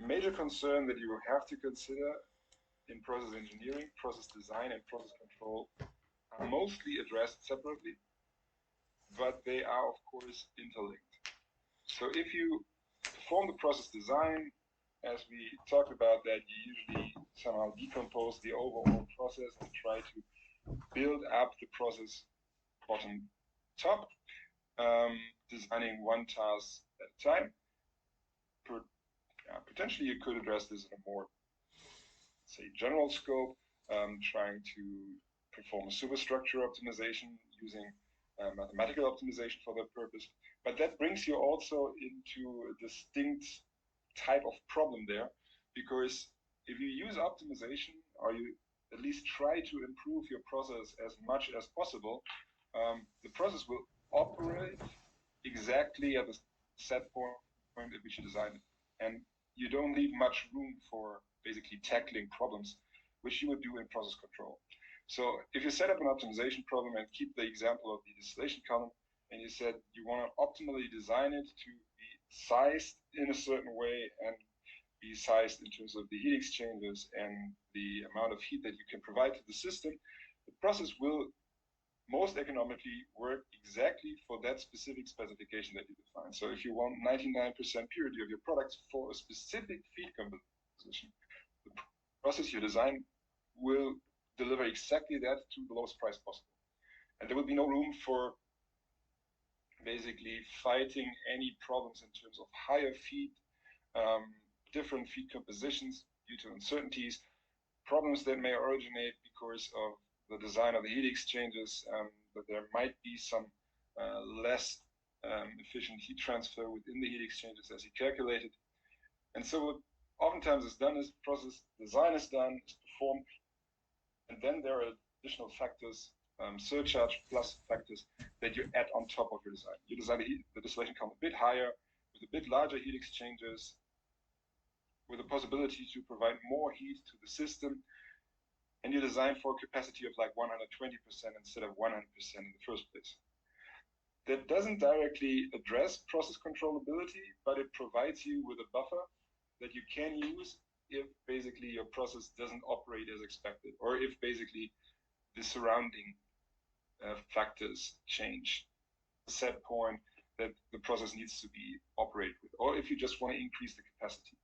major concern that you have to consider in process engineering, process design, and process control are mostly addressed separately, but they are, of course, interlinked. So if you perform the process design, as we talked about that, you usually somehow decompose the overall process and try to build up the process bottom top, designing one task at a time. Potentially you could address this in a more, say, general scope, trying to perform a superstructure optimization using mathematical optimization for that purpose. But that brings you also into a distinct type of problem there, because if you use optimization, or you at least try to improve your process as much as possible, the process will operate exactly at the set point at which you design it. And you don't leave much room for basically tackling problems, which you would do in process control. So if you set up an optimization problem and keep the example of the distillation column, and you said you want to optimally design it to be sized in a certain way and be sized in terms of the heat exchangers and the amount of heat that you can provide to the system, the process will most economically work exactly for that specific specification that you define. So if you want 99% purity of your products for a specific feed composition, the process you design will deliver exactly that to the lowest price possible. And there will be no room for basically fighting any problems in terms of higher feed, different feed compositions due to uncertainties, problems that may originate because of the design of the heat exchangers, that there might be some less efficient heat transfer within the heat exchangers as you calculated. And so what oftentimes is done is process design is done, is performed, and then there are additional factors, surcharge plus factors that you add on top of your design. You design the distillation column a bit higher, with a bit larger heat exchangers, with the possibility to provide more heat to the system, and you design for a capacity of like 120% instead of 100% in the first place. That doesn't directly address process controllability, but it provides you with a buffer that you can use if basically your process doesn't operate as expected, or if basically the surrounding factors change the set point that the process needs to be operated with, or if you just want to increase the capacity.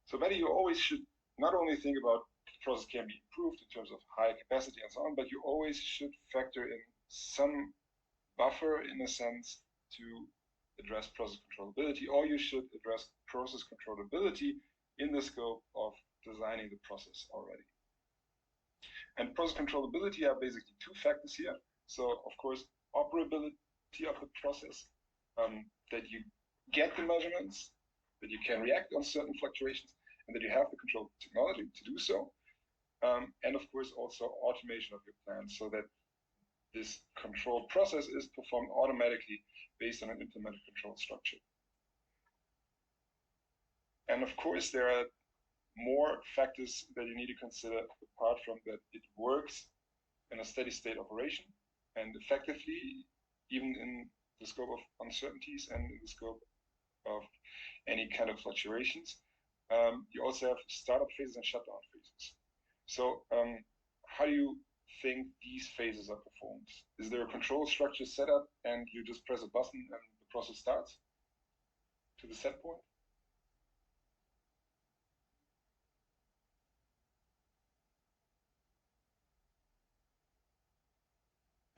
So better, you always should not only think about the process can be improved in terms of high capacity and so on, but you always should factor in some buffer in a sense to address process controllability, or you should address process controllability in the scope of designing the process already. And process controllability are basically two factors here. So of course, operability of the process, that you get the measurements, that you can react on certain fluctuations, and that you have the control technology to do so. And of course also automation of your plan, so that this control process is performed automatically based on an implemented control structure. And of course, there are more factors that you need to consider apart from that it works in a steady state operation and effectively, even in the scope of uncertainties and in the scope of any kind of fluctuations. You also have startup phases and shutdown phases. So how do you think these phases are performed? Is there a control structure set up and you just press a button and the process starts to the set point?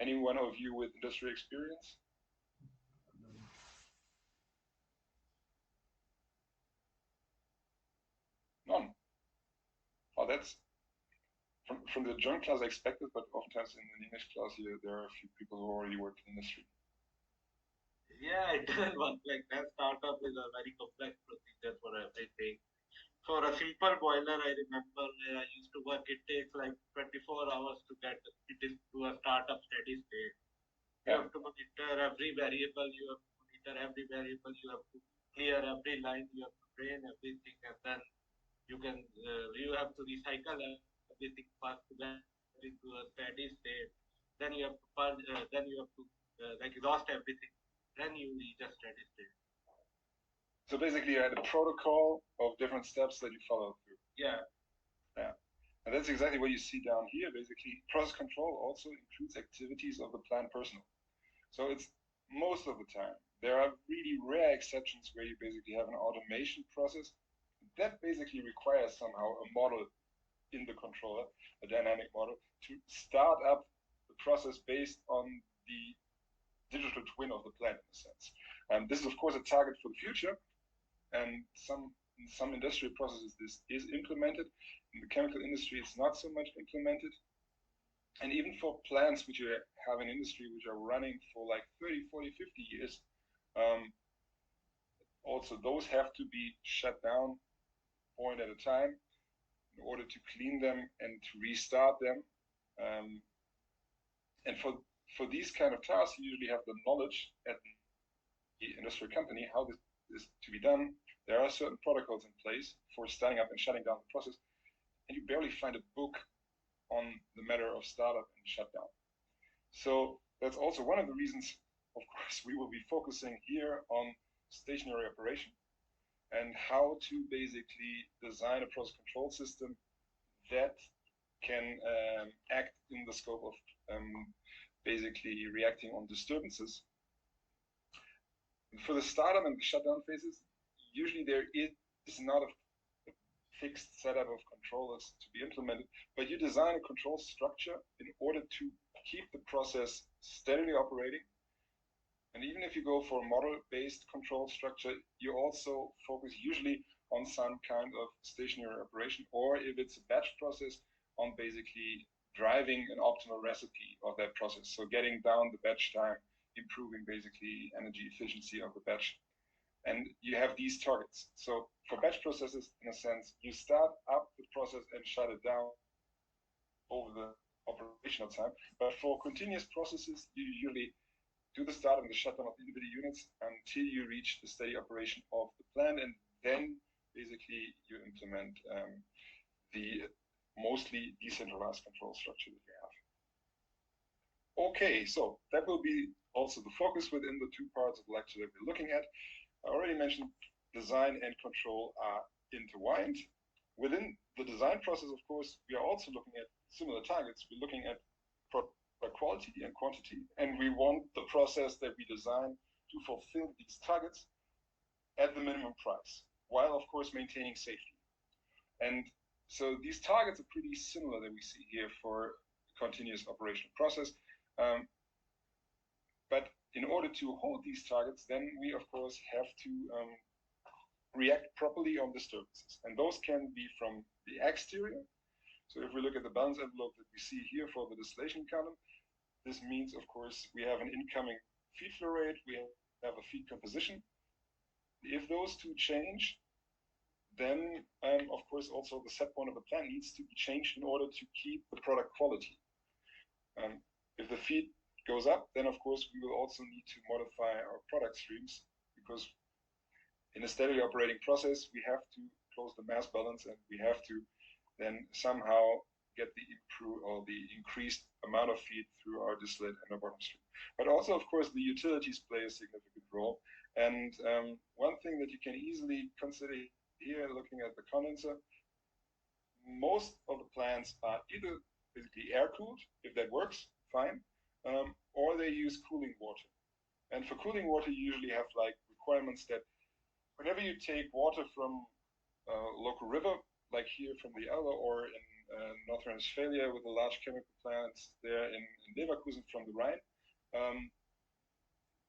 Any one of you with industry experience? None. Oh, that's from the German class I expected, but oftentimes in the English class here, there are a few people who already work in industry. Yeah, it doesn't work like that. Startup is a very complex procedure for everything. For a simple boiler, I remember where I used to work, it takes like 24 hours to get it into a startup steady state. You Yeah. have to monitor every variable, you have to monitor every variable, you have to clear every line, you have to drain everything, and then you have to recycle everything fast to get into a steady state. Then you have to purge, then you have to like exhaust everything. Then you reach a steady state. So basically, you had a protocol of different steps that you follow through. Yeah. Yeah. And that's exactly what you see down here. Basically, process control also includes activities of the plant personnel. So it's most of the time. There are really rare exceptions where you basically have an automation process that basically requires somehow a model in the controller, a dynamic model, to start up the process based on the digital twin of the plant in a sense. This is of course a target for the future, and in some industrial processes this is implemented. In the chemical industry it's not so much implemented. And even for plants which you have in industry which are running for like 30, 40, 50 years, also those have to be shut down point at a time in order to clean them and to restart them. And for these kind of tasks, you usually have the knowledge at the industrial company how this is to be done. There are certain protocols in place for starting up and shutting down the process, and you barely find a book on the matter of startup and shutdown. So that's also one of the reasons, of course, we will be focusing here on stationary operation and how to basically design a process control system that can act in the scope of basically reacting on disturbances. And for the startup and the shutdown phases, usually there is not a fixed setup of controllers to be implemented, but you design a control structure in order to keep the process steadily operating. And even if you go for a model-based control structure, you also focus usually on some kind of stationary operation, or if it's a batch process, on basically driving an optimal recipe of that process. So getting down the batch time, improving basically energy efficiency of the batch. And you have these targets. So for batch processes, in a sense, you start up the process and shut it down over the operational time. But for continuous processes, you usually do the start and the shutdown of individual units until you reach the steady operation of the plant, and then basically you implement the mostly decentralized control structure that you have. Okay, so that will be also the focus within the two parts of the lecture that we're looking at. I already mentioned design and control are intertwined. Within the design process, of course, we are also looking at similar targets. We're looking at quality and quantity, and we want the process that we design to fulfill these targets at the minimum price, while of course maintaining safety. And so these targets are pretty similar that we see here for continuous operational process. But in order to hold these targets, then we of course have to react properly on disturbances, and those can be from the exterior. So if we look at the balance envelope that we see here for the distillation column, this means, of course, we have an incoming feed flow rate, we have a feed composition. If those two change, then, of course, also the set point of the plant needs to be changed in order to keep the product quality. If the feed goes up, then, of course, we will also need to modify our product streams, because in a steadily operating process, we have to close the mass balance, and we have to then somehow get the increased amount of feed through our distillate and our bottom stream. But also, of course, the utilities play a significant role. And one thing that you can easily consider here, looking at the condenser, most of the plants are either basically air-cooled, if that works, fine, or they use cooling water. And for cooling water, you usually have like requirements that whenever you take water from a local river, like here from the Elbe or in North Rhine-Westphalia with the large chemical plants there in Leverkusen from the Rhine,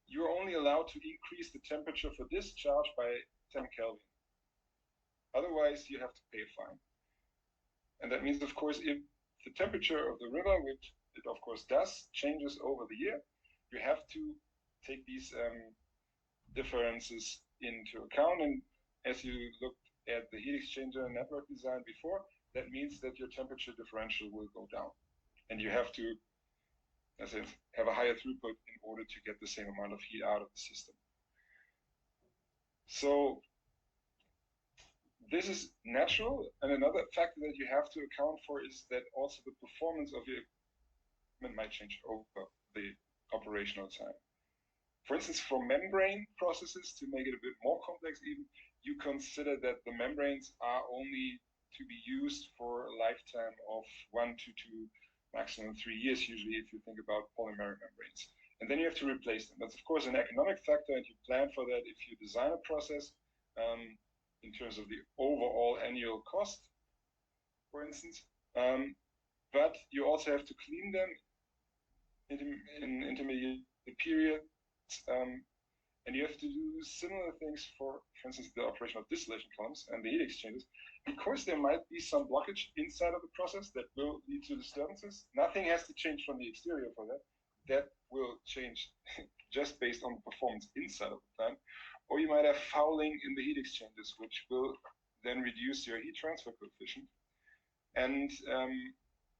you're only allowed to increase the temperature for discharge by 10 Kelvin. Otherwise, you have to pay a fine. And that means, of course, if the temperature of the river, which it of course does, changes over the year, you have to take these differences into account. And as you looked at the heat exchanger network design before, that means that your temperature differential will go down. And you have to, as I said, have a higher throughput in order to get the same amount of heat out of the system. So this is natural. And another factor that you have to account for is that also the performance of your equipment might change over the operational time. For instance, for membrane processes, to make it a bit more complex even, you consider that the membranes are only to be used for a lifetime of 1 to 2, maximum 3 years, usually, if you think about polymeric membranes. And then you have to replace them. That's, of course, an economic factor, and you plan for that if you design a process in terms of the overall annual cost, for instance. But you also have to clean them in intermediate periods, and you have to do similar things for instance, the operation of distillation columns and the heat exchangers, because there might be some blockage inside of the process that will lead to disturbances. Nothing has to change from the exterior for that. That will change just based on the performance inside of the plant. Or you might have fouling in the heat exchangers, which will then reduce your heat transfer coefficient. And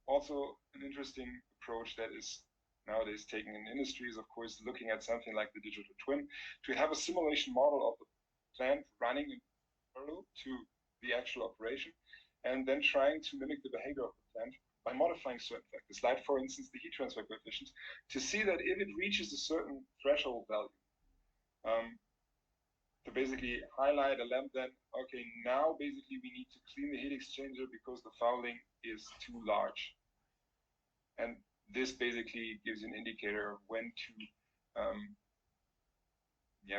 also an interesting approach that is nowadays taken in industry is, of course, looking at something like the digital twin to have a simulation model of the plant running in parallel to the actual operation, and then trying to mimic the behavior of the plant by modifying certain factors, like, for instance, the heat transfer coefficient, to see that if it reaches a certain threshold value, to basically highlight a lamp, then, okay, now basically we need to clean the heat exchanger because the fouling is too large. And this basically gives you an indicator of when to,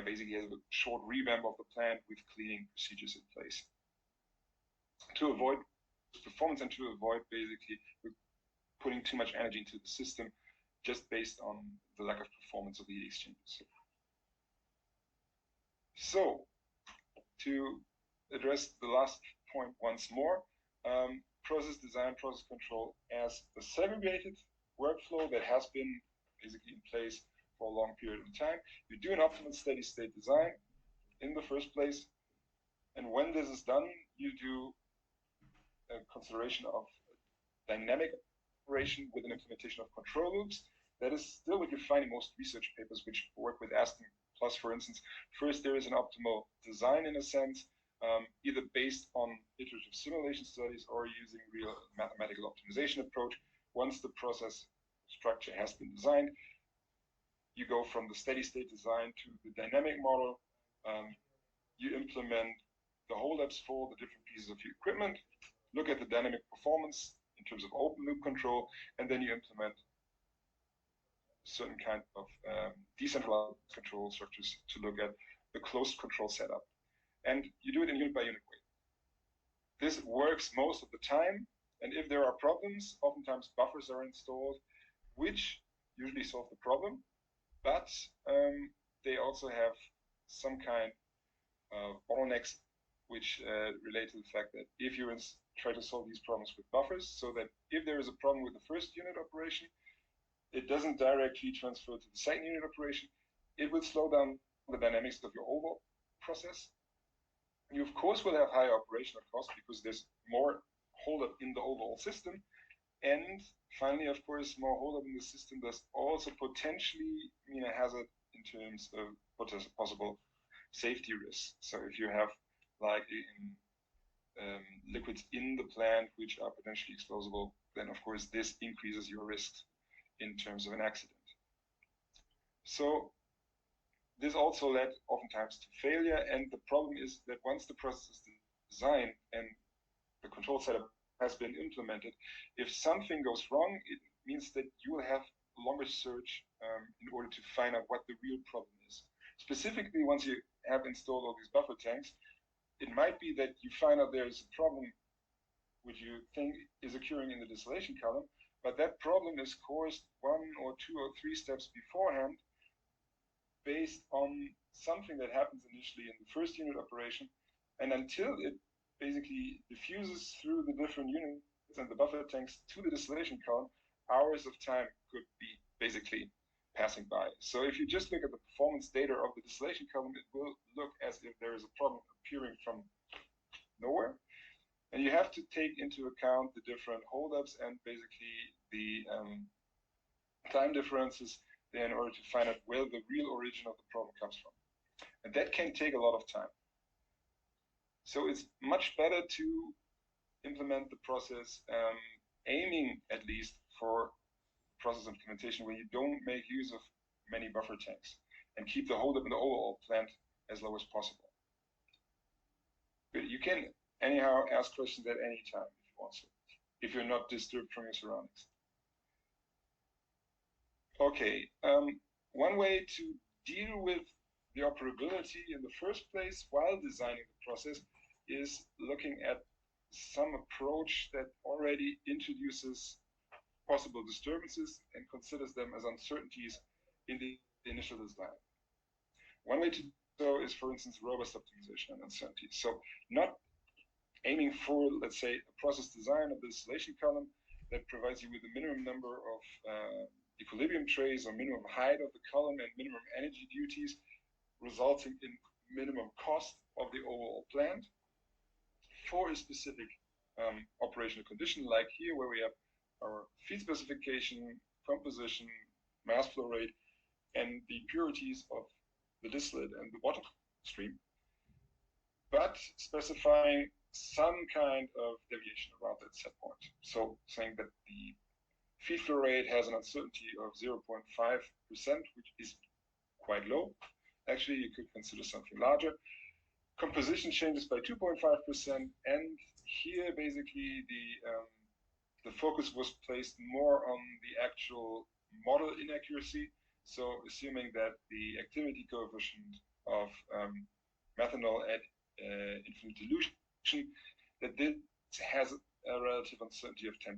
basically have a short revamp of the plant with cleaning procedures in place to avoid performance and to avoid basically putting too much energy into the system just based on the lack of performance of the heat exchangers. So, to address the last point once more, process design, process control as a segregated workflow that has been basically in place for a long period of time. You do an optimal steady state design in the first place, and when this is done, you do a consideration of dynamic operation with an implementation of control loops. That is still what you find in most research papers which work with Aston Plus, for instance. First, there is an optimal design in a sense, either based on iterative simulation studies or using real mathematical optimization approach. Once the process structure has been designed, you go from the steady state design to the dynamic model. You implement the holdups for the different pieces of your equipment, look at the dynamic performance in terms of open loop control, and then you implement certain kind of decentralized control structures to look at the closed control setup. And you do it in unit by unit way. This works most of the time, and if there are problems, oftentimes buffers are installed, which usually solve the problem, but they also have some kind of bottlenecks which relate to the fact that if you try to solve these problems with buffers, so that if there is a problem with the first unit operation, it doesn't directly transfer to the second unit operation, it will slow down the dynamics of your overall process. You, of course, will have higher operational costs because there's more holdup in the overall system. And finally, of course, more holdup in the system does also potentially mean a hazard in terms of possible safety risks. So if you have like liquids in the plant which are potentially explosible, then of course this increases your risk in terms of an accident. So this also led oftentimes to failure, and the problem is that once the process is designed and the control setup has been implemented, if something goes wrong, it means that you will have a longer search in order to find out what the real problem is. Specifically, once you have installed all these buffer tanks, it might be that you find out there's a problem which you think is occurring in the distillation column, but that problem is caused 1 or 2 or 3 steps beforehand based on something that happens initially in the first unit operation, and until it basically diffuses through the different units and the buffer tanks to the distillation column, hours of time could be basically passing by. So if you just look at the performance data of the distillation column, it will look as if there is a problem appearing from nowhere. And you have to take into account the different holdups and basically the time differences in order to find out where the real origin of the problem comes from. And that can take a lot of time. So it's much better to implement the process aiming at least for process implementation where you don't make use of many buffer tanks. and keep the holdup in the overall plant as low as possible. But you can anyhow ask questions at any time if you want to, if you're not disturbed from your surroundings. Okay, one way to deal with the operability in the first place while designing the process is looking at some approach that already introduces possible disturbances and considers them as uncertainties in the initial design. One way to do so is, for instance, robust optimization and uncertainties. So not aiming for, let's say, a process design of the distillation column that provides you with a minimum number of equilibrium trays or minimum height of the column and minimum energy duties, resulting in minimum cost of the overall plant for a specific operational condition, like here where we have our feed specification, composition, mass flow rate, and the purities of the distillate and the bottom stream, but specifying some kind of deviation around that set point. So saying that the feed flow rate has an uncertainty of 0.5%, which is quite low. Actually, you could consider something larger. Composition changes by 2.5%, and here basically the focus was placed more on the actual model inaccuracy. So assuming that the activity coefficient of methanol at infinite dilution, that this has a relative uncertainty of 10%.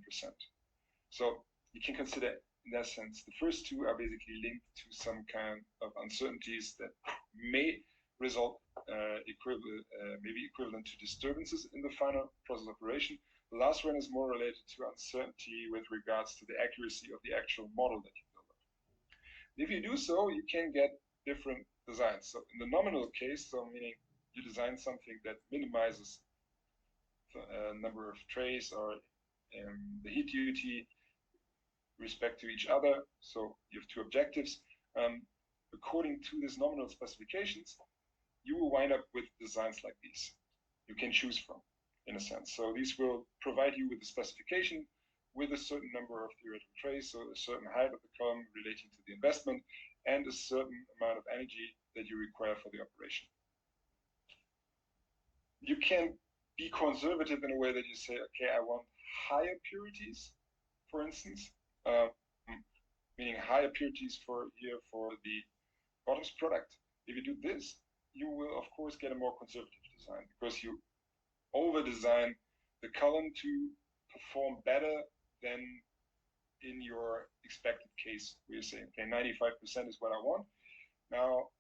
So you can consider, in that sense, the first two are basically linked to some kind of uncertainties that may result maybe equivalent to disturbances in the final process operation. The last one is more related to uncertainty with regards to the accuracy of the actual model that you build up. If you do so, you can get different designs. So in the nominal case, so meaning you design something that minimizes the number of trays or the heat duty respect to each other. So you have two objectives. According to these nominal specifications, you will wind up with designs like these. You can choose from, in a sense. So these will provide you with a specification with a certain number of theoretical trays, so a certain height of the column relating to the investment, and a certain amount of energy that you require for the operation. You can be conservative in a way that you say, okay, I want higher purities, for instance, meaning higher purities for the bottoms product. If you do this, you will of course get a more conservative design because you over design the column to perform better than in your expected case. We're saying, okay, 95% is what I want. Now,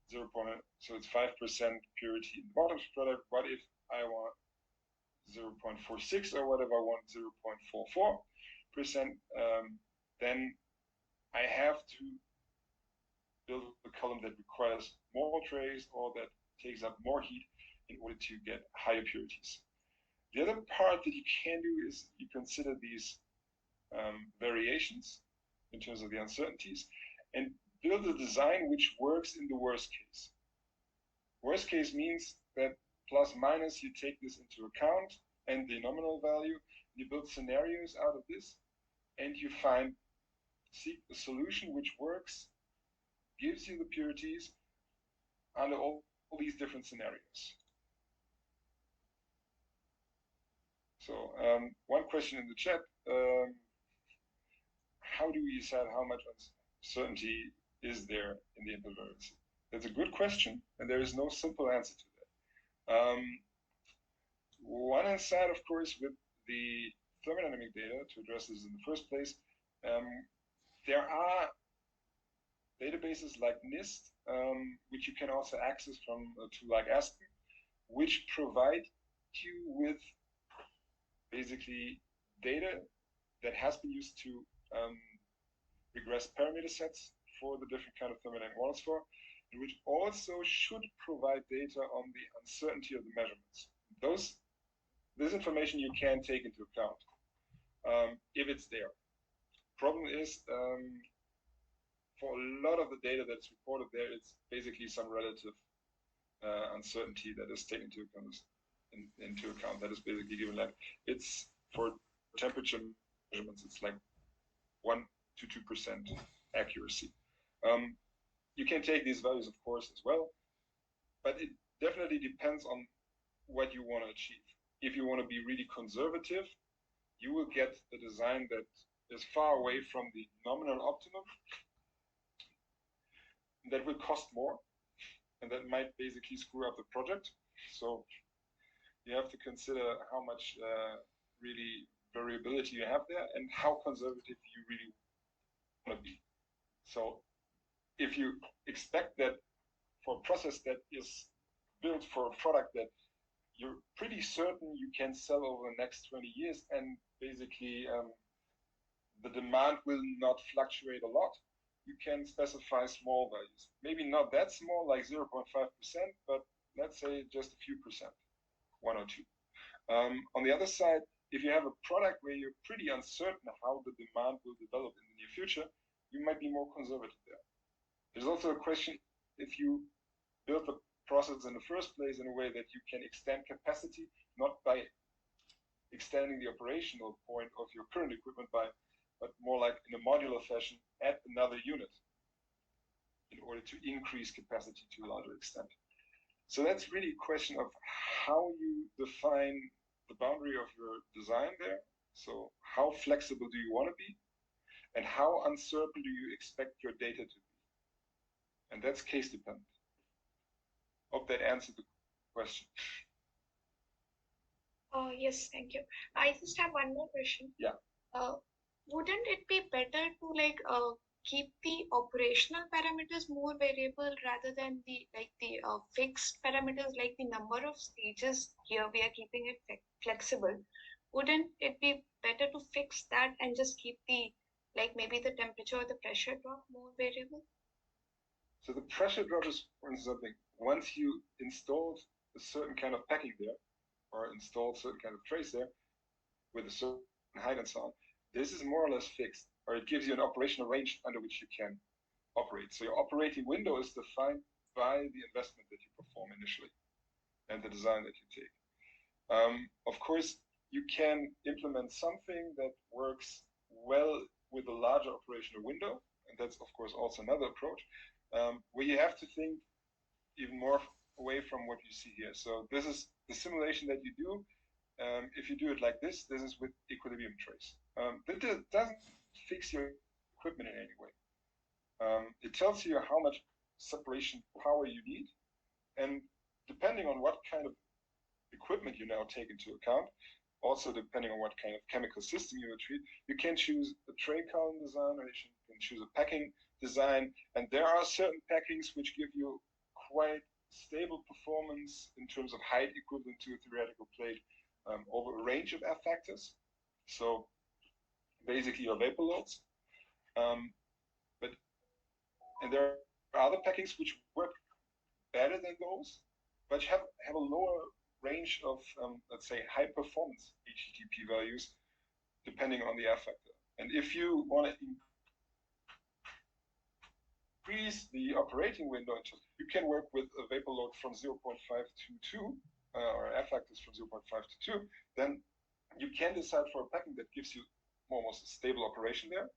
so it's 5% purity in the bottoms product. What if I want 0.46 or what if I want 0.44%? Then I have to build a column that requires more trays or that takes up more heat in order to get higher purities. The other part that you can do is you consider these variations in terms of the uncertainties and build a design which works in the worst case. Worst case means that plus minus you take this into account and the nominal value, you build scenarios out of this and you seek a solution which works, gives you the purities under all these different scenarios. So one question in the chat, how do we decide how much uncertainty is there in the input variance? That's a good question, and there is no simple answer to that. One insight, of course, with the thermodynamic data to address this in the first place, there are databases like NIST, which you can also access from a tool like Aspen, which provide you with basically data that has been used to regress parameter sets for the different kind of thermodynamic models and which also should provide data on the uncertainty of the measurements. This information you can take into account if it's there. Problem is, for a lot of the data that's reported there, it's basically some relative uncertainty that is taken into account. That is basically given like it's for temperature measurements, it's like 1 to 2% accuracy. You can take these values, of course, as well, but it definitely depends on what you want to achieve. If you want to be really conservative, you will get the design that is far away from the nominal optimum. That will cost more, and that might basically screw up the project. So you have to consider how much really variability you have there and how conservative you really want to be. So if you expect that for a process that is built for a product that you're pretty certain you can sell over the next 20 years, and basically the demand will not fluctuate a lot, you can specify small values. Maybe not that small, like 0.5%, but let's say just a few percent, 1 or 2. On the other side, if you have a product where you're pretty uncertain how the demand will develop in the near future, you might be more conservative there. There's also a question if you build the process in the first place in a way that you can extend capacity, not by extending the operational point of your current equipment but more like in a modular fashion, add another unit in order to increase capacity to a larger extent. So that's really a question of how you define the boundary of your design there. So how flexible do you want to be? And how uncertain do you expect your data to be? And that's case dependent. Hope that answered the question. Yes, thank you. I just have one more question. Yeah. Wouldn't it be better to keep the operational parameters more variable rather than the fixed parameters, like the number of stages here we are keeping it flexible? Wouldn't it be better to fix that and just keep the maybe the temperature or the pressure drop more variable? So the pressure drop is, for instance, something once you installed a certain kind of packing there, or installed certain kind of trace there with a certain height and so on, this is more or less fixed, or it gives you an operational range under which you can operate. So your operating window is defined by the investment that you perform initially and the design that you take. Of course, you can implement something that works well with a larger operational window, and that's of course also another approach, where you have to think even more away from what you see here. So this is the simulation that you do. If you do it like this is with equilibrium trace. That doesn't fix your equipment in any way. It tells you how much separation power you need, and depending on what kind of equipment you now take into account, also depending on what kind of chemical system you will treat, you can choose a tray column design, or you can choose a packing design, and there are certain packings which give you quite stable performance in terms of height equivalent to a theoretical plate over a range of F factors. So basically your vapor loads. And there are other packings which work better than those, but have a lower range of, let's say, high performance HTTP values, depending on the F factor. And if you want to increase the operating window, you can work with a vapor load from 0.5 to 2, or F factors from 0.5 to 2, then you can decide for a packing that gives you almost a stable operation there.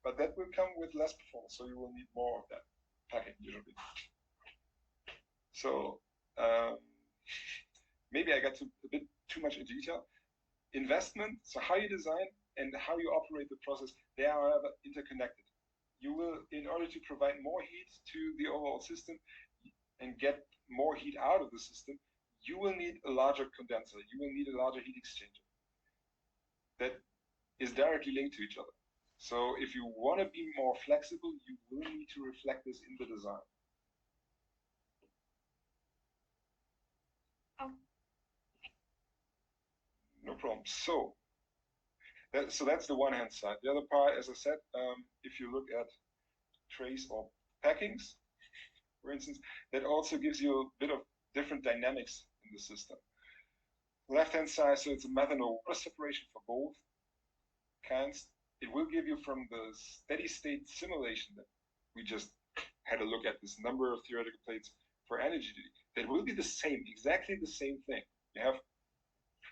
But that will come with less performance, so you will need more of that packing usually. So maybe I got a bit too much into detail. Investment, so how you design and how you operate the process, they are however interconnected. You will, in order to provide more heat to the overall system and get more heat out of the system, you will need a larger condenser. You will need a larger heat exchanger that is directly linked to each other. So if you want to be more flexible, you will need to reflect this in the design. No problem. So that's the one hand side. The other part, as I said, if you look at trace or packings, for instance, that also gives you a bit of different dynamics in the system. Left-hand side, so it's a methanol water separation for both kinds. It will give you from the steady state simulation that we just had a look at, this number of theoretical plates for energy. That will be the same, exactly the same thing. You have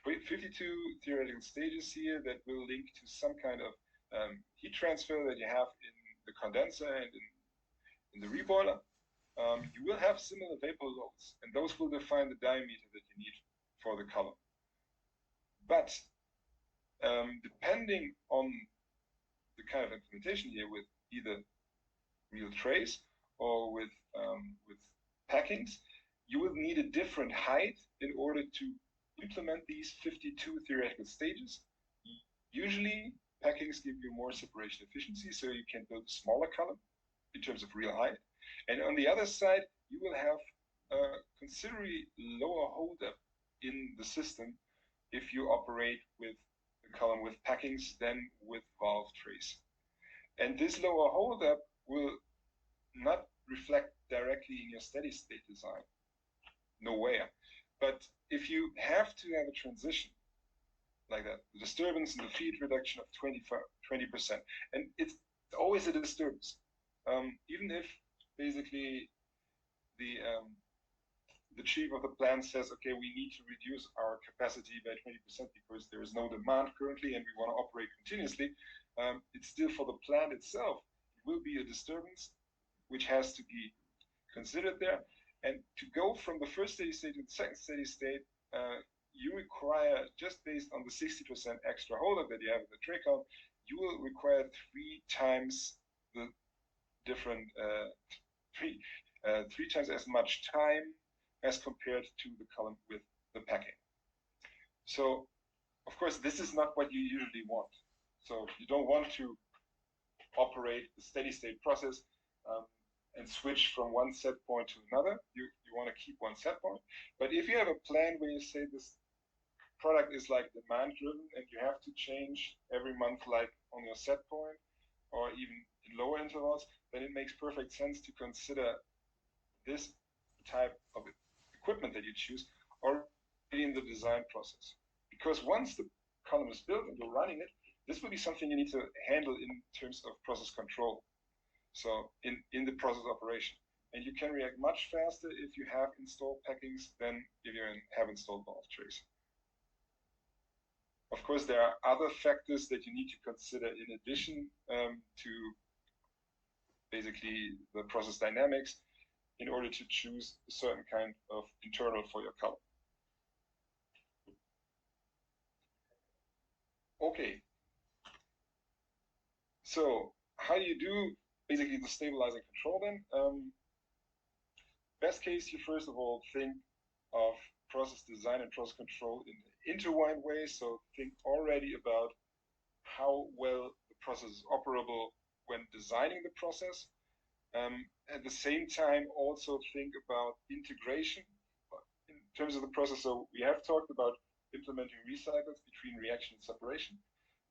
52 theoretical stages here that will link to some kind of heat transfer that you have in the condenser and in the reboiler, you will have similar vapor loads, and those will define the diameter that you need for the column. But depending on the kind of implementation here, with either real trays or with packings, you will need a different height in order to implement these 52 theoretical stages. Usually, packings give you more separation efficiency, so you can build a smaller column in terms of real height. And on the other side, you will have a considerably lower holdup in the system if you operate with a column with packings than with valve trays. And this lower holdup will not reflect directly in your steady state design. Nowhere. But if you have to have a transition like that, the disturbance and the feed reduction of 20%, and it's always a disturbance. Even if basically the chief of the plant says, okay, we need to reduce our capacity by 20% because there is no demand currently and we want to operate continuously, it's still for the plant itself. It will be a disturbance which has to be considered there. And to go from the first steady state to the second steady state, you require, just based on the 60% extra holdup that you have in the tray column, you will require 3 times the different, three times as much time as compared to the column with the packing. So, of course, this is not what you usually want. So you don't want to operate the steady state process and switch from one set point to another. You want to keep one set point. But if you have a plan where you say this product is like demand driven and you have to change every month, like on your set point or even in lower intervals, then it makes perfect sense to consider this type of equipment that you choose already in the design process. Because once the column is built and you're running it, this will be something you need to handle in terms of process control. So in the process operation. And you can react much faster if you have installed packings than if you have installed valve trays. Of course, there are other factors that you need to consider in addition to basically the process dynamics in order to choose a certain kind of internal for your column. Okay. So how do you do basically the stabilizing control then? Best case, you first of all think of process design and process control in an intertwined way. So think already about how well the process is operable when designing the process. At the same time, also think about integration in terms of the process. So we have talked about implementing recycles between reaction and separation.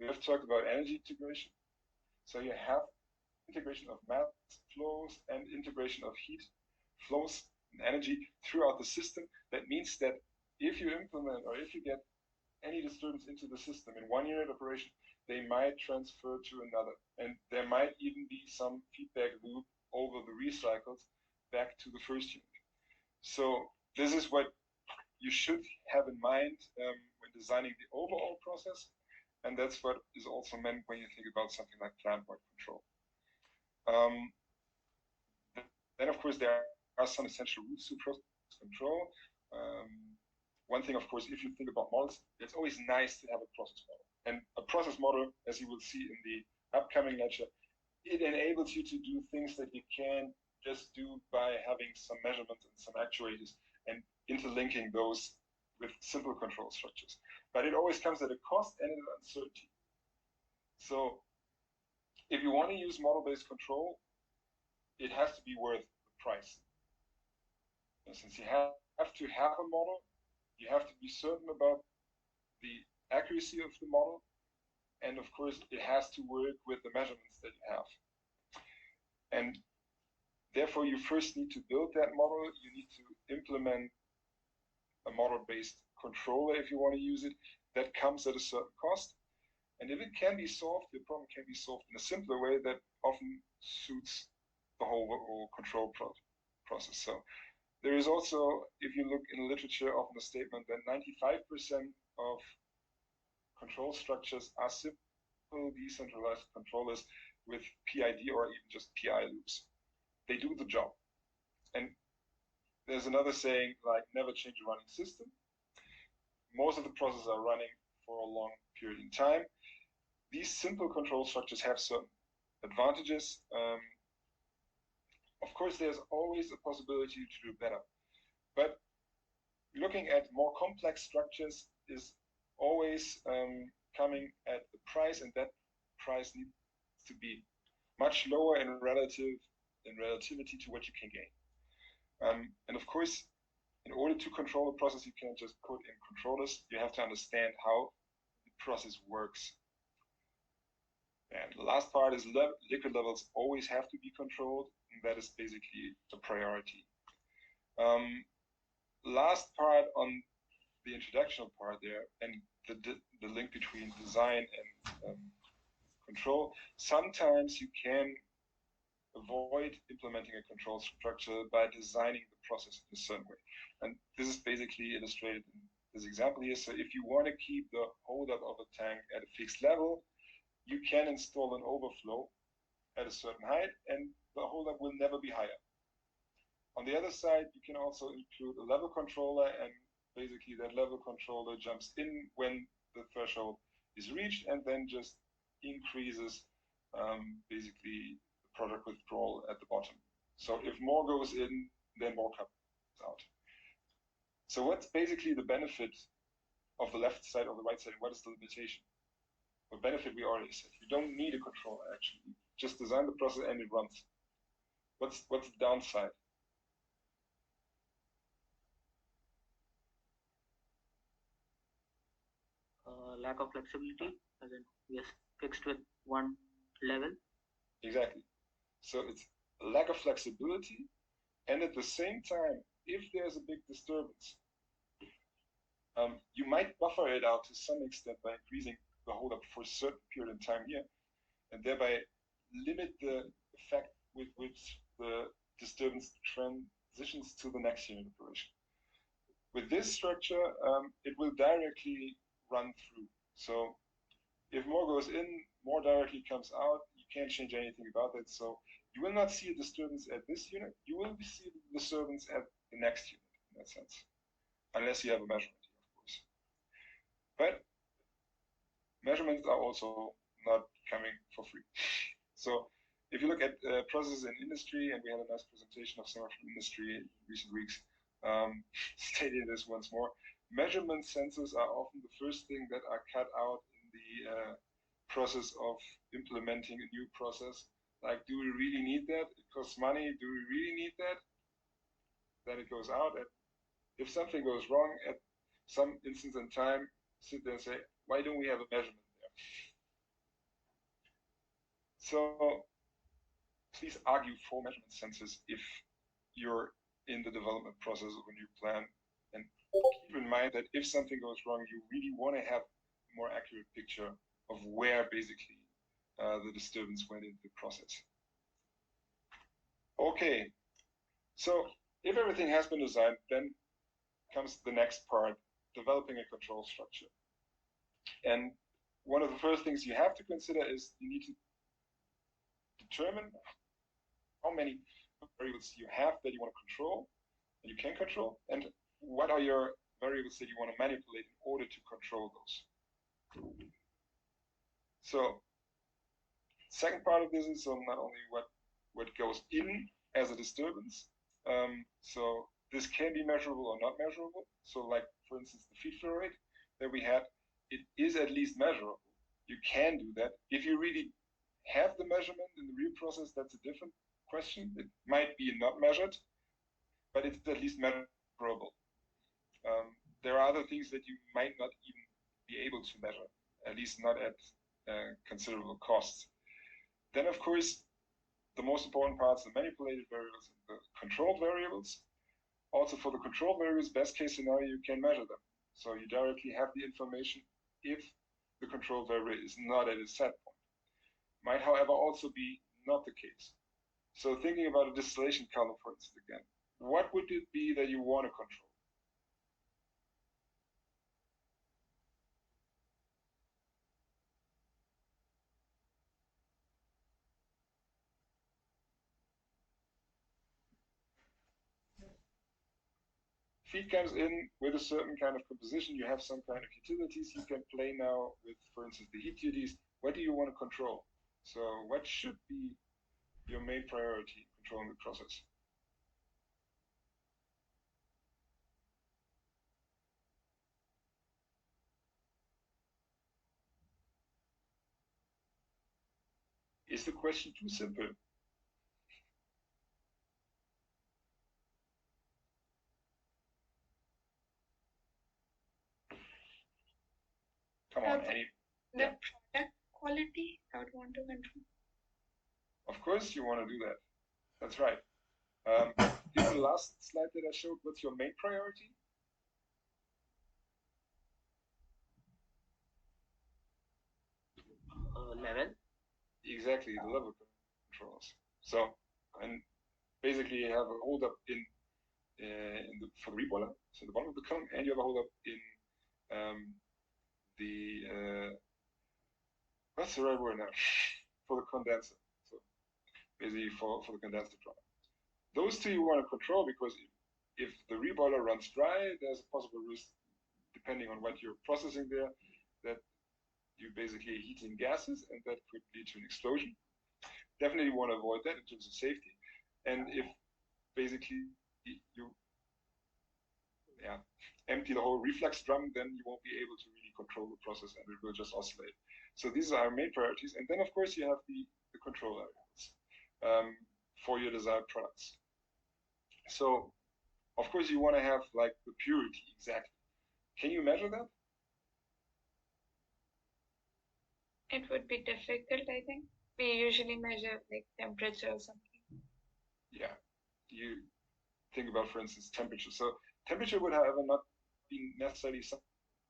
We have talked about energy integration. So you have integration of mass flows and integration of heat flows and energy throughout the system. That means that if you implement or if you get any disturbance into the system in one unit operation, they might transfer to another. And there might even be some feedback loop over the recycles back to the first unit. So this is what you should have in mind when designing the overall process. And that's what is also meant when you think about something like plant-wide control. Then, of course, there are some essential rules to process control. One thing, of course, if you think about models, it's always nice to have a process model. And a process model, as you will see in the upcoming lecture, it enables you to do things that you can't just do by having some measurements and some actuators and interlinking those with simple control structures. But it always comes at a cost and an uncertainty. So if you want to use model-based control, it has to be worth the price. And since you have to have a model, you have to be certain about the accuracy of the model. And of course, it has to work with the measurements that you have. And therefore, you first need to build that model. You need to implement a model-based controller if you want to use it. That comes at a certain cost. And if it can be solved, the problem can be solved in a simpler way that often suits the whole control process. So there is also, if you look in the literature, often a statement that 95% of control structures are simple decentralized controllers with PID or even just PI loops. They do the job. And there's another saying like never change a running system. Most of the processes are running for a long period in time. These simple control structures have certain advantages. Of course, there's always a possibility to do better, but looking at more complex structures is always coming at the price, and that price needs to be much lower in relativity to what you can gain. And of course, in order to control a process, you can't just put in controllers. You have to understand how the process works. And the last part is liquid levels always have to be controlled, and that is basically the priority. Last part on the introductional part there, and the link between design and control. Sometimes you can avoid implementing a control structure by designing the process in a certain way. And this is basically illustrated in this example here. So if you want to keep the holdup of a tank at a fixed level, you can install an overflow at a certain height, and the holdup will never be higher. On the other side, you can also include a level controller, and basically that level controller jumps in when the threshold is reached and then just increases basically the product withdrawal at the bottom. So if more goes in, then more comes out. So what's basically the benefit of the left side or the right side? What is the limitation? The benefit we already said. You don't need a controller actually. Just design the process and it runs. What's the downside? Lack of flexibility, as in yes, fixed with one level. Exactly. So it's a lack of flexibility, and at the same time, if there's a big disturbance, you might buffer it out to some extent by increasing the holdup for a certain period of time here, and thereby limit the effect with which the disturbance transitions to the next unit operation. With this structure, it will directly run through. So if more goes in, more directly comes out. You can't change anything about that. So you will not see a disturbance at this unit. You will see the disturbance at the next unit in that sense, unless you have a measurement here, of course. But measurements are also not coming for free. So if you look at processes in industry, and we had a nice presentation of someone from industry in recent weeks, stating this once more, measurement sensors are often the first thing that are cut out in the process of implementing a new process. Like, do we really need that? It costs money. Do we really need that? Then it goes out. And if something goes wrong at some instance in time, sit there and say, why don't we have a measurement there? So please argue for measurement sensors if you're in the development process of a new plan. And keep in mind that if something goes wrong, you really want to have a more accurate picture of where basically the disturbance went into the process. Okay, so if everything has been designed, then comes the next part, developing a control structure. And one of the first things you have to consider is you need to determine how many variables you have that you want to control, and you can control, and what are your variables that you want to manipulate in order to control those. So second part of this is not only what goes in as a disturbance. So this can be measurable or not measurable. So like, for instance, the feed flow rate that we had, it is at least measurable. You can do that. If you really have the measurement in the real process, that's a different question. It might be not measured, but it's at least measurable. There are other things that you might not even be able to measure, at least not at considerable costs. Then, of course, the most important parts, the manipulated variables and the controlled variables. Also for the controlled variables, best case scenario, you can measure them. So you directly have the information if the control variable is not at a set point. Might, however, also be not the case. So thinking about a distillation column, for instance, again, what would it be that you want to control? feed comes in with a certain kind of composition, you have some kind of utilities you can play now with, for instance, the heat duties. What do you want to control? So what should be your main priority in controlling the process? Is the question too simple? Come on, any? The product quality, I would want to control. Of course you want to do that. That's right. In the last slide that I showed, what's your main priority? Level. Exactly, the level controls. So, and basically you have a hold up for the reboiler, so the bottom of the cone, and you have a hold up in what's the right word now? For the condenser. So basically for the condenser product. Those two you want to control because if the reboiler runs dry, there's a possible risk, depending on what you're processing there, that you basically heating gases, and that could lead to an explosion. Definitely want to avoid that in terms of safety. And if basically you empty the whole reflux drum, then you won't be able to really control the process, and it will just oscillate. So these are our main priorities. And then, of course, you have the control variables for your desired products. So, of course, you want to have like the purity exactly. Can you measure that? It would be difficult, I think. We usually measure like temperature or something. Yeah, you think about, for instance, temperature. So temperature would, however, not be necessarily something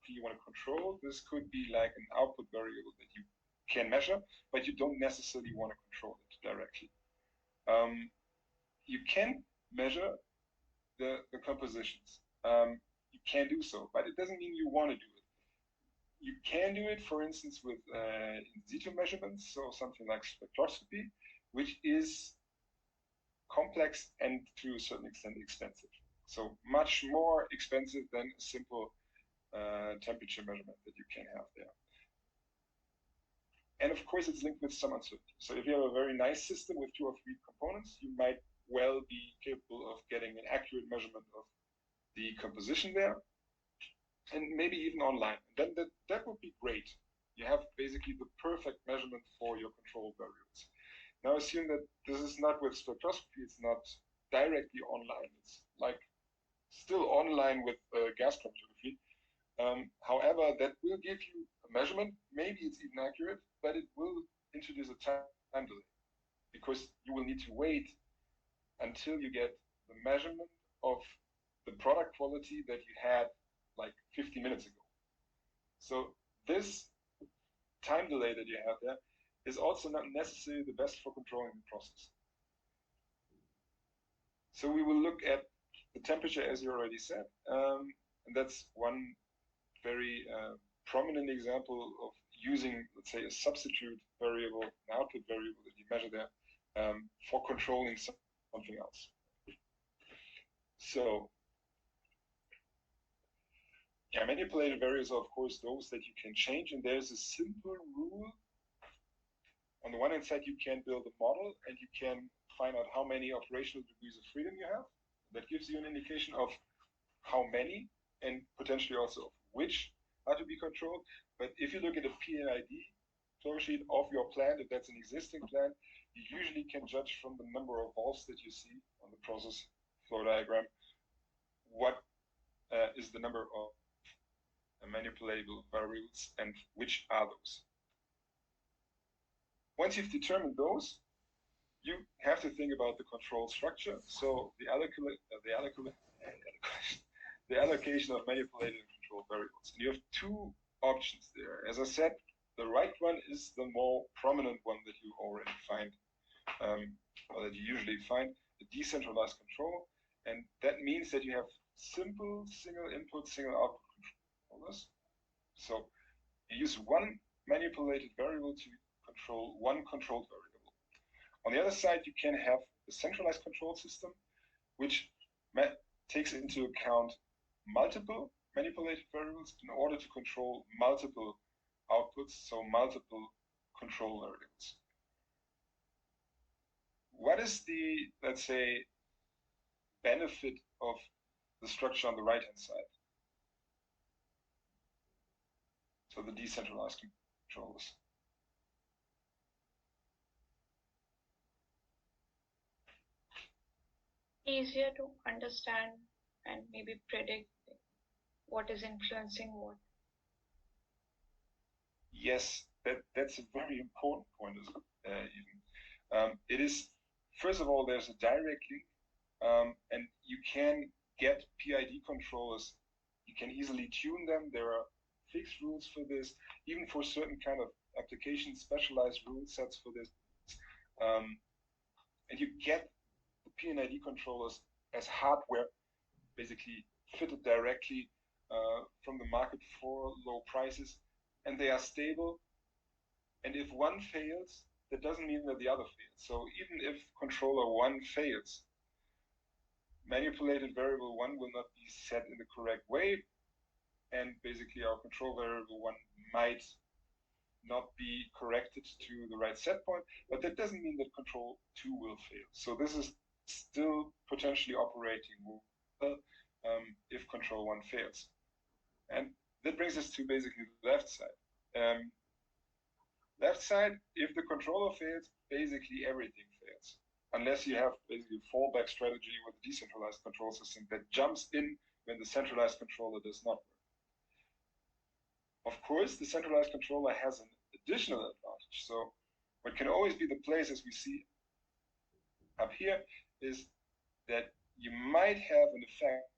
you want to control. This could be like an output variable that you can measure, but you don't necessarily want to control it directly. You can measure the compositions. You can do so, but it doesn't mean you want to do it. You can do it, for instance, with in situ measurements, so something like spectroscopy, which is complex and to a certain extent expensive. So much more expensive than a simple temperature measurement that you can have there. And of course, it's linked with some uncertainty. So if you have a very nice system with 2 or 3 components, you might well be capable of getting an accurate measurement of the composition there, and maybe even online. And then that would be great. You have basically the perfect measurement for your control variables. Now assume that this is not with spectroscopy, it's not directly online. It's like still online with gas chromatography. However, that will give you a measurement. Maybe it's even accurate, but it will introduce a time delay because you will need to wait until you get the measurement of the product quality that you had like 50 minutes ago. So this time delay that you have there is also not necessarily the best for controlling the process. So we will look at the temperature, as you already said, and that's one very prominent example of using, let's say, a substitute variable, an output variable that you measure there for controlling something else. So, yeah, manipulated variables are, of course, those that you can change, and there's a simple rule. On the one hand side, you can build a model, and you can find out how many operational degrees of freedom you have. That gives you an indication of how many, and potentially also of which are to be controlled. But if you look at a PNID flow sheet of your plant, if that's an existing plant, you usually can judge from the number of valves that you see on the process flow diagram what is the number of manipulatable variables and which are those. Once you've determined those, you have to think about the control structure. So the allocation of manipulated and controlled variables. And you have 2 options there. As I said, the right one is the more prominent one that you already find, or that you usually find, the decentralized control. And that means that you have simple single input, single output controllers. So you use one manipulated variable to control one controlled variable. On the other side, you can have a centralized control system, which takes into account multiple manipulated variables in order to control multiple outputs, so multiple control variables. What is the, let's say, benefit of the structure on the right-hand side? So the decentralized controllers. Easier to understand and maybe predict what is influencing what. Yes, that's a very important point as even. It is, first of all, there's a direct link, and you can get PID controllers. You can easily tune them. There are fixed rules for this, even for certain kind of applications, specialized rule sets for this. And you get the PNID controllers as hardware, basically fitted directly from the market for low prices, and they are stable. And if one fails, that doesn't mean that the other fails. So even if controller 1 fails, manipulated variable 1 will not be set in the correct way, and basically our control variable 1 might not be corrected to the right set point, but that doesn't mean that control 2 will fail. So this is still potentially operating well if control 1 fails. And that brings us to basically the left side. Left side, if the controller fails, basically everything fails. Unless you have basically a fallback strategy with a decentralized control system that jumps in when the centralized controller does not work. Of course, the centralized controller has an additional advantage. So what can always be the place, as we see up here, is that you might have an effect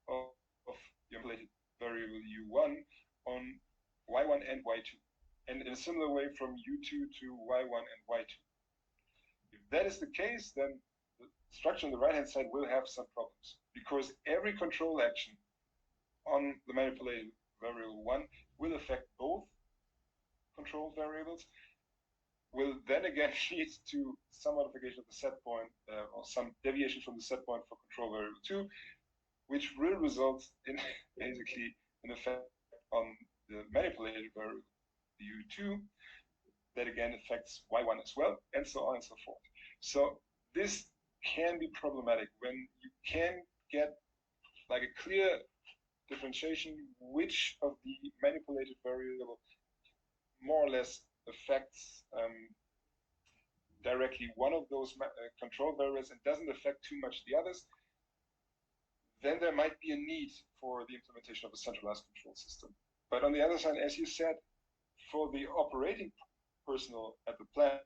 of your manipulated variable u1 on y1 and y2. And in a similar way from u2 to y1 and y2. If that is the case, then the structure on the right-hand side will have some problems, because every control action on the manipulated variable 1 will affect both control variables, will then again lead to some modification of the set point or some deviation from the set point for control variable 2, which will result in basically an effect on the manipulated variable u2 that again affects y1 as well, and so on and so forth. So this can be problematic when you can get like a clear differentiation which of the manipulated variable more or less affects directly one of those control variables and doesn't affect too much the others. Then there might be a need for the implementation of a centralized control system. But on the other side, as you said, for the operating personnel at the plant,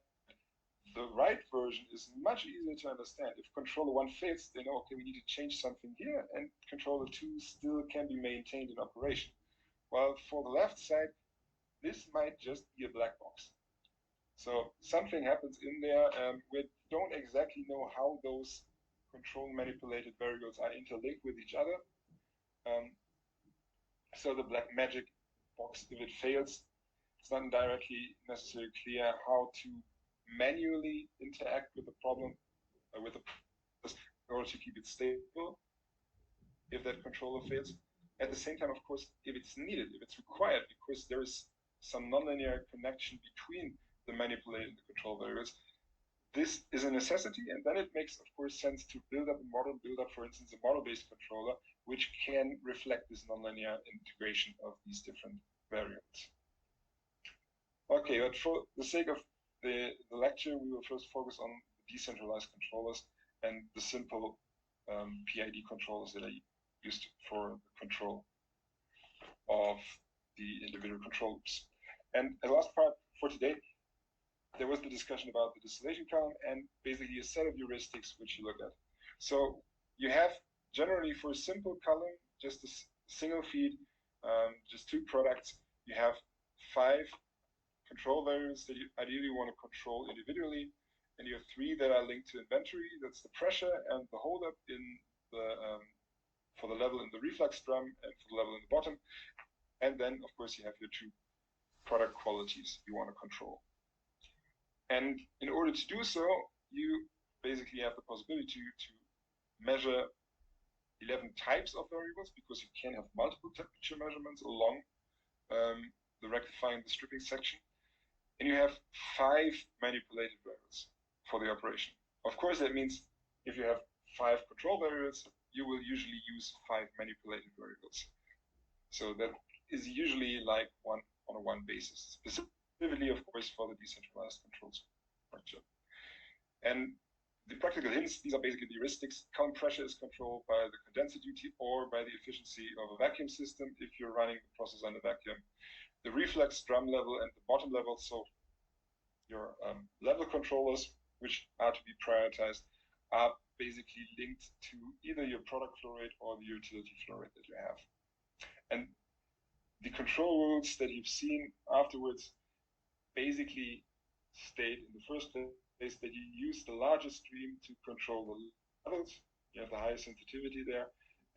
the right version is much easier to understand. If controller 1 fails, they know, okay, we need to change something here, and controller 2 still can be maintained in operation. While for the left side, this might just be a black box. So something happens in there. We don't exactly know how those control manipulated variables are interlinked with each other. So the black magic box, if it fails, it's not directly necessarily clear how to manually interact with the problem, with the in order to keep it stable if that controller fails. At the same time, of course, if it's needed, if it's required, because there is some nonlinear connection between the manipulated and the control variables, this is a necessity, and then it makes, of course, sense to build up a model, for instance, a model-based controller, which can reflect this nonlinear integration of these different variables. Okay, but for the sake of the lecture, we will first focus on decentralized controllers and the simple PID controllers that are used for the control of the individual control loops. And the last part for today, there was the discussion about the distillation column and basically a set of heuristics which you look at. So you have generally for a simple column, just a single feed, just 2 products, you have 5 control variables that you ideally want to control individually, and you have 3 that are linked to inventory. That's the pressure and the holdup in the for the level in the reflux drum and for the level in the bottom. And then, of course, you have your 2 product qualities you want to control. And in order to do so, you basically have the possibility to measure 11 types of variables because you can have multiple temperature measurements along the rectifying the stripping section. And you have 5 manipulated variables for the operation. Of course, that means if you have 5 control variables, you will usually use 5 manipulated variables. So that is usually like on a one basis, specifically, of course, for the decentralized control structure. And the practical hints, these are basically the heuristics. Column pressure is controlled by the condenser duty or by the efficiency of a vacuum system if you're running the process under vacuum. The reflux drum level and the bottom level, so your level controllers, which are to be prioritized, are basically linked to either your product flow rate or the utility flow rate that you have. And the control rules that you've seen afterwards basically state in the first place that you use the largest stream to control the levels, you have the highest sensitivity there,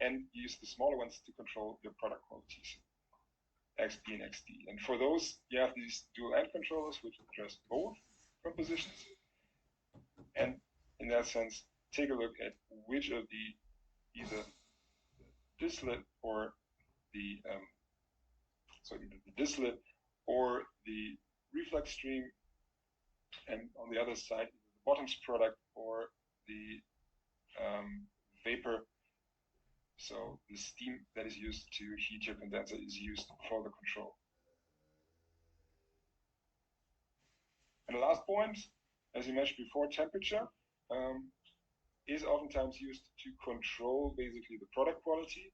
and you use the smaller ones to control your product qualities, XP and XD. And for those, you have these dual end controllers, which address both compositions. And in that sense, take a look at which of the either the distillate or the distillate or the reflux stream, and on the other side, the bottoms product or the vapor. So the steam that is used to heat your condenser is used for the control. And the last point, as you mentioned before, temperature is oftentimes used to control basically the product quality.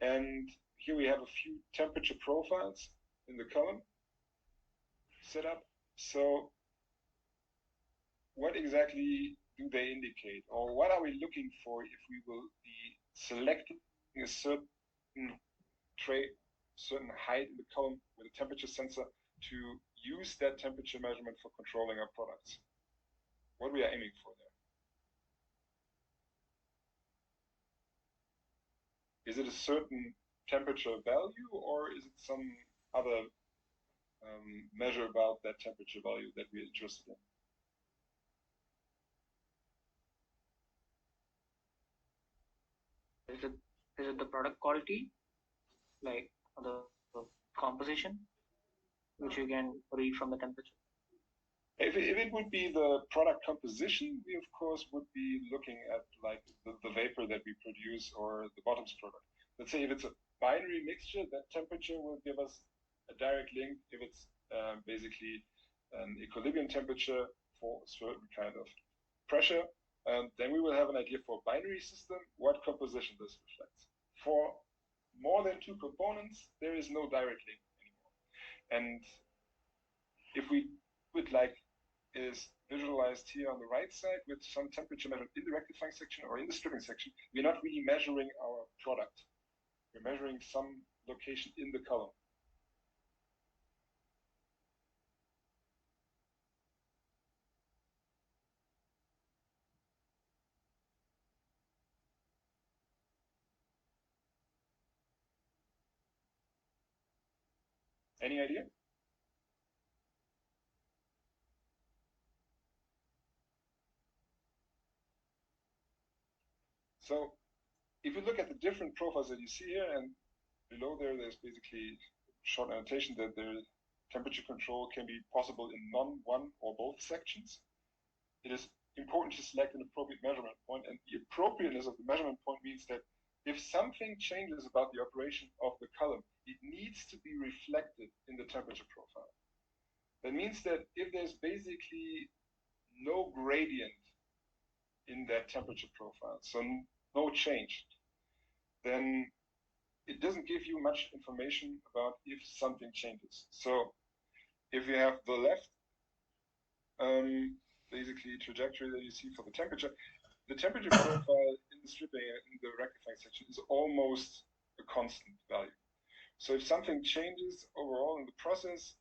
And here we have a few temperature profiles in the column set up. So what exactly do they indicate, or what are we looking for if we will be selecting a certain tray, certain height in the column with a temperature sensor to use that temperature measurement for controlling our products? What we are aiming for there? Is it a certain temperature value, or is it some other measure about that temperature value that we're interested in? Is it the product quality, like the composition, which you can read from the temperature? If it would be the product composition, we of course would be looking at like the vapor that we produce or the bottoms product. Let's say if it's a binary mixture, that temperature will give us a direct link. If it's basically an equilibrium temperature for a certain kind of pressure, then we will have an idea for a binary system what composition this reflects. For more than 2 components, there is no direct link anymore. And if we would like is visualized here on the right side with some temperature measured in the rectifying section or in the stripping section, we're not really measuring our product. We're measuring some location in the column. Any idea? So if you look at the different profiles that you see here, and below there's basically short annotation that the temperature control can be possible in none, one, or both sections. It is important to select an appropriate measurement point, and the appropriateness of the measurement point means that if something changes about the operation of the column, it needs to be reflected in the temperature profile. That means that if there's basically no gradient in that temperature profile, so no change, then it doesn't give you much information about if something changes. So if you have the left basically trajectory that you see for the temperature profile in the stripping and in the rectifying section is almost a constant value. So if something changes overall in the process,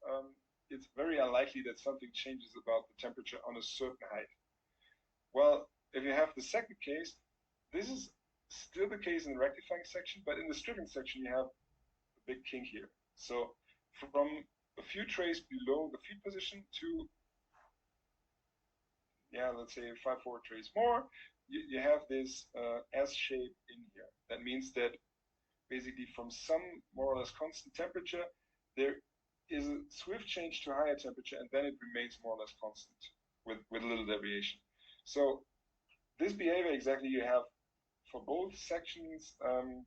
it's very unlikely that something changes about the temperature on a certain height. Well, if you have the second case, this is still the case in the rectifying section, but in the stripping section, you have a big kink here. So from a few trays below the feed position to, let's say 5-4 trays more, you have this S shape in here. That means that basically from some more or less constant temperature, there is a swift change to higher temperature, and then it remains more or less constant with little deviation. So this behavior exactly you have for both sections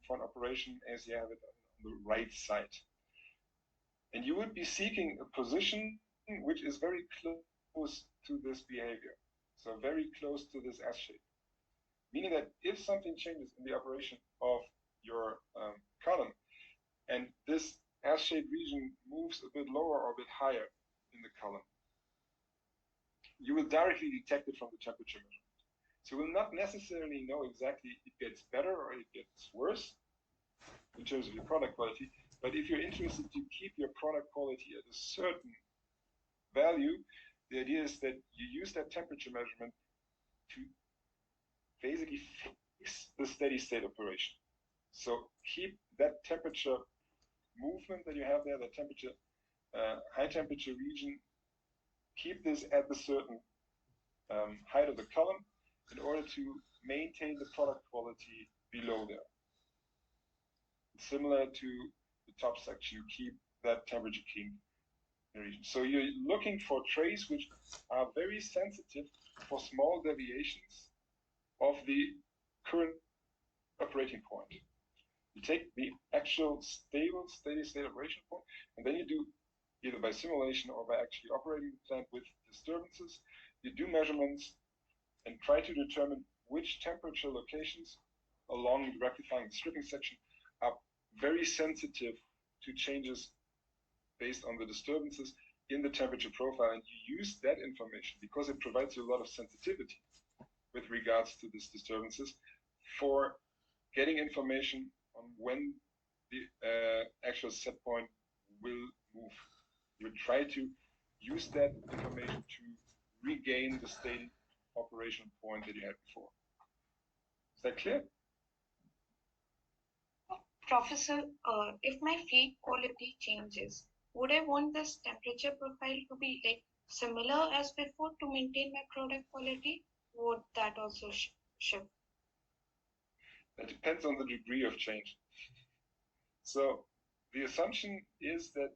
for an operation as you have it on the right side. And you would be seeking a position which is very close to this behavior. So very close to this S shape. Meaning that if something changes in the operation of your column, and this S-shaped region moves a bit lower or a bit higher in the column, you will directly detect it from the temperature measurement. So you will not necessarily know exactly it gets better or it gets worse in terms of your product quality, but if you're interested to keep your product quality at a certain value, the idea is that you use that temperature measurement to basically fix the steady state operation. So keep that temperature movement that you have there, the temperature, high temperature region, keep this at the certain height of the column in order to maintain the product quality below there. Similar to the top section, you keep that temperature kink region. So you're looking for trays which are very sensitive for small deviations of the current operating point. You take the actual stable, steady state operation point, and then you do, either by simulation or by actually operating the plant with disturbances, you do measurements and try to determine which temperature locations along the rectifying and stripping section are very sensitive to changes based on the disturbances in the temperature profile. And you use that information because it provides you a lot of sensitivity with regards to these disturbances for getting information on when the actual set point will move. You would try to use that information to regain the state operation point that you had before. Is that clear? Professor, if my feed quality changes, would I want this temperature profile to be like similar as before to maintain my product quality? Would that also shift? That depends on the degree of change. So the assumption is that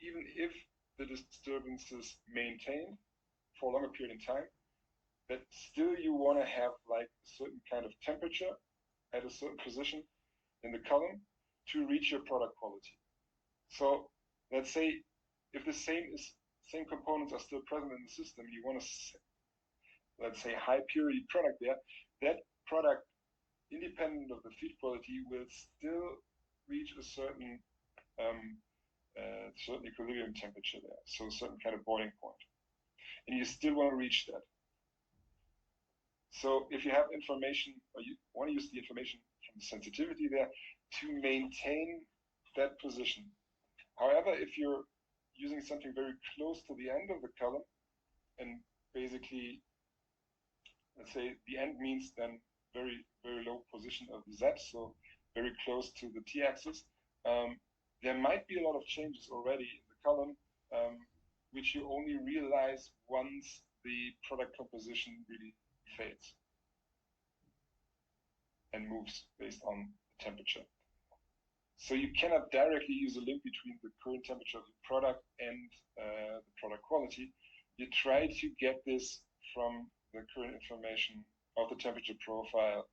even if the disturbances maintain for a longer period of time, that still you want to have like a certain kind of temperature at a certain position in the column to reach your product quality. So let's say if the same components are still present in the system, you want to, let's say, high purity product there, that product, independent of the feed quality, will still reach a certain equilibrium temperature there, so a certain kind of boiling point. And you still want to reach that. So if you have information, or you want to use the information from the sensitivity there to maintain that position. However, if you're using something very close to the end of the column, and basically, let's say the end means then very, very low position of the Z, so very close to the t-axis, there might be a lot of changes already in the column, which you only realize once the product composition really fades and moves based on the temperature. So you cannot directly use a link between the current temperature of the product and the product quality. You try to get this from the current information of the temperature profile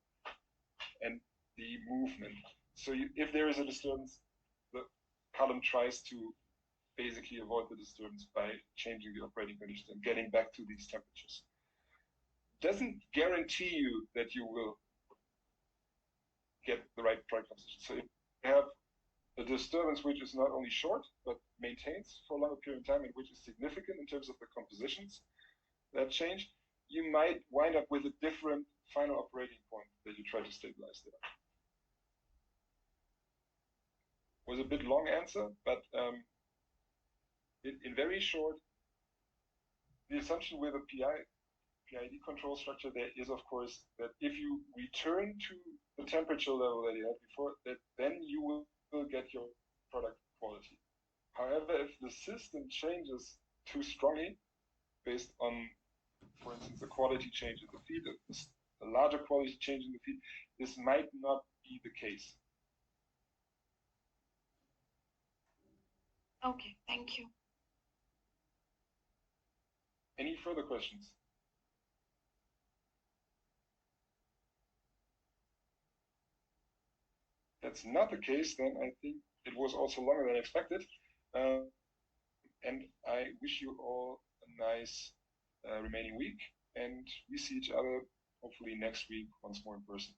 and the movement. So if there is a disturbance, the column tries to basically avoid the disturbance by changing the operating conditions and getting back to these temperatures. Doesn't guarantee you that you will get the right product composition. So if you have a disturbance which is not only short, but maintains for a longer period of time and which is significant in terms of the compositions that change, you might wind up with a different final operating point that you try to stabilize there. Was a bit long answer, but in very short, the assumption with a PID control structure there is, of course, that if you return to the temperature level that you had before, that then you will get your product quality. However, if the system changes too strongly based on, for instance, the quality change in the feed, a larger quality change in the feed, this might not be be the case. Okay, thank you. Any further questions? That's not the case, then I think it was also longer than expected. And I wish you all a nice remaining week, and we see each other hopefully next week once more in person.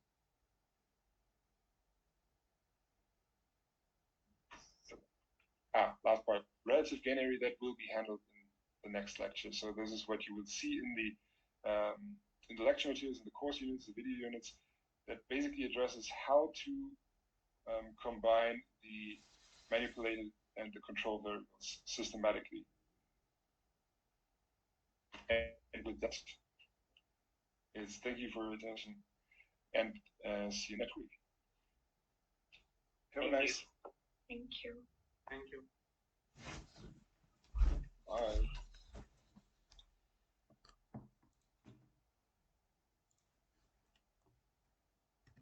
So, last part, relative gain area, that will be handled in the next lecture. So this is what you will see in the lecture materials, in the course units, the video units, that basically addresses how to combine the manipulated and the control variables systematically. And with that, is thank you for your attention, and see you next week. Have a nice. Thank you. Thank you.